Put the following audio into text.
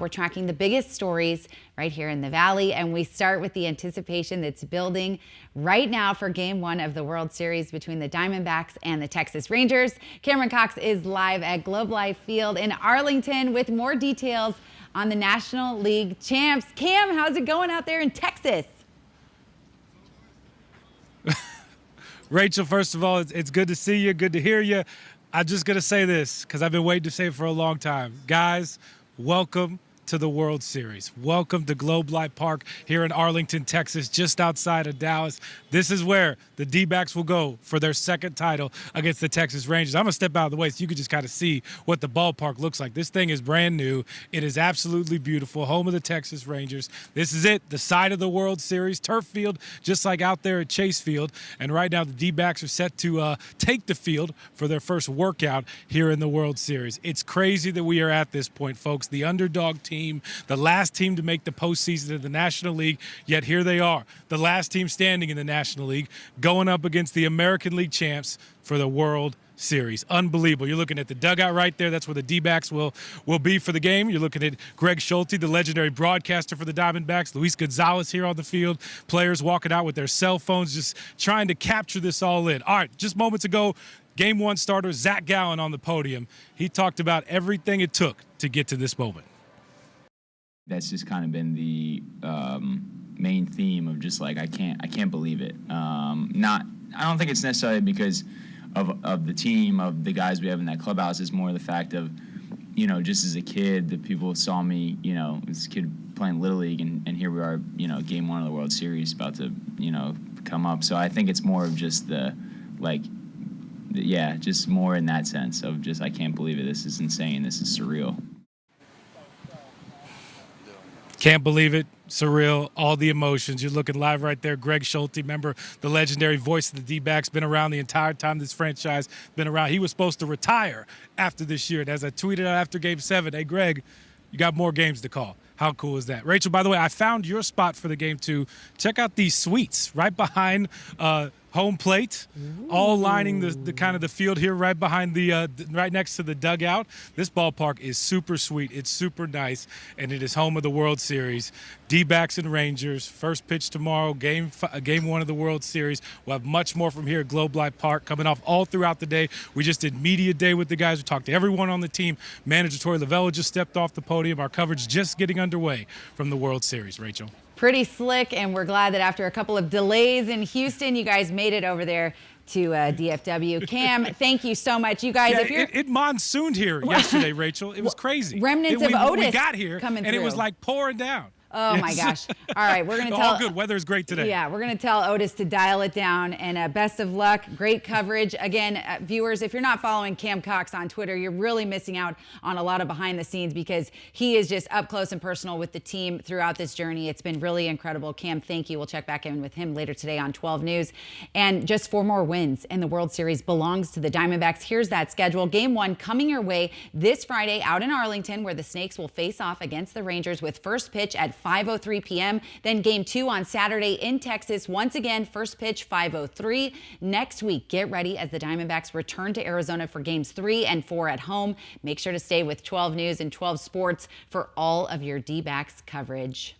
We're tracking the biggest stories right here in the Valley, and we start with the anticipation that's building right now for Game 1 of the World Series between the Diamondbacks and the Texas Rangers. Cameron Cox is live at Globe Life Field in Arlington with more details on the National League champs. Cam, how's it going out there in Texas? Rachel, first of all, it's good to see you, good to hear you. I'm just going to say this because I've been waiting to say it for a long time. Guys, welcome to the World Series. Welcome to Globe Life Park here in Arlington, Texas, just outside of Dallas. This is where the D-backs will go for their second title against the Texas Rangers. I'm going to step out of the way so you can just kind of see what the ballpark looks like. This thing is brand new. It is absolutely beautiful. Home of the Texas Rangers. This is it, the site of the World Series. Turf field, just like out there at Chase Field. And right now the D-backs are set to take the field for their first workout here in the World Series. It's crazy that we are at this point, folks. The underdog team, the last team to make the postseason of the National League, yet here they are, the last team standing in the National League, going up against the American League champs for the World Series. Unbelievable. You're looking at the dugout right there. That's where the D-backs will be for the game. You're looking at Greg Schulte, the legendary broadcaster for the Diamondbacks. Luis Gonzalez here on the field. Players walking out with their cell phones, just trying to capture this all in. All right, just moments ago, Game 1 starter Zac Gallen on the podium. He talked about everything it took to get to this moment. That's just kind of been the main theme of just like I can't believe it. I don't think it's necessarily because of the team, of the guys we have in that clubhouse. It's more the fact of, you know, just as a kid, that people saw me, you know, as a kid playing Little League, and here we are, you know, Game 1 of the World Series about to, you know, come up. So I think it's more of just just more in that sense of just I can't believe it. This is insane. This is surreal. Can't believe it. Surreal. All the emotions. You're looking live right there. Greg Schulte, remember the legendary voice of the D-backs, been around the entire time this franchise been around. He was supposed to retire after this year. And as I tweeted out after Game 7, hey, Greg, you got more games to call. How cool is that? Rachel, by the way, I found your spot for the Game 2. Check out these suites right behind home plate, all lining the kind of the field here right behind the right next to the dugout. This ballpark is super sweet. It's super nice, and it is home of the World Series. D-backs and Rangers, first pitch tomorrow, game 1 of the World Series. We'll have much more from here at Globe Life Park coming off all throughout the day. We just did media day with the guys. We talked to everyone on the team. Manager Torey Lovella just stepped off the podium. Our coverage just getting underway from the World Series. Rachel. Pretty slick, and we're glad that after a couple of delays in Houston, you guys made it over there to DFW. Cam, thank you so much. You guys, if you're... It monsooned here yesterday, Rachel. It was crazy. Remnants of Otis we got here, coming and through. It was like pouring down. Oh, my gosh. All right, we're going to tell... All good. Weather is great today. Yeah, we're going to tell Otis to dial it down, and best of luck. Great coverage. Again, viewers, if you're not following Cam Cox on Twitter, you're really missing out on a lot of behind the scenes because he is just up close and personal with the team throughout this journey. It's been really incredible. Cam, thank you. We'll check back in with him later today on 12 News. And just 4 more wins, and the World Series belongs to the Diamondbacks. Here's that schedule. Game 1 coming your way this Friday out in Arlington, where the Snakes will face off against the Rangers with first pitch at 5:03 p.m. Then Game 2 on Saturday in Texas. Once again, first pitch 5:03. Next week, get ready as the Diamondbacks return to Arizona for Games 3 and 4 at home. Make sure to stay with 12 News and 12 Sports for all of your D-backs coverage.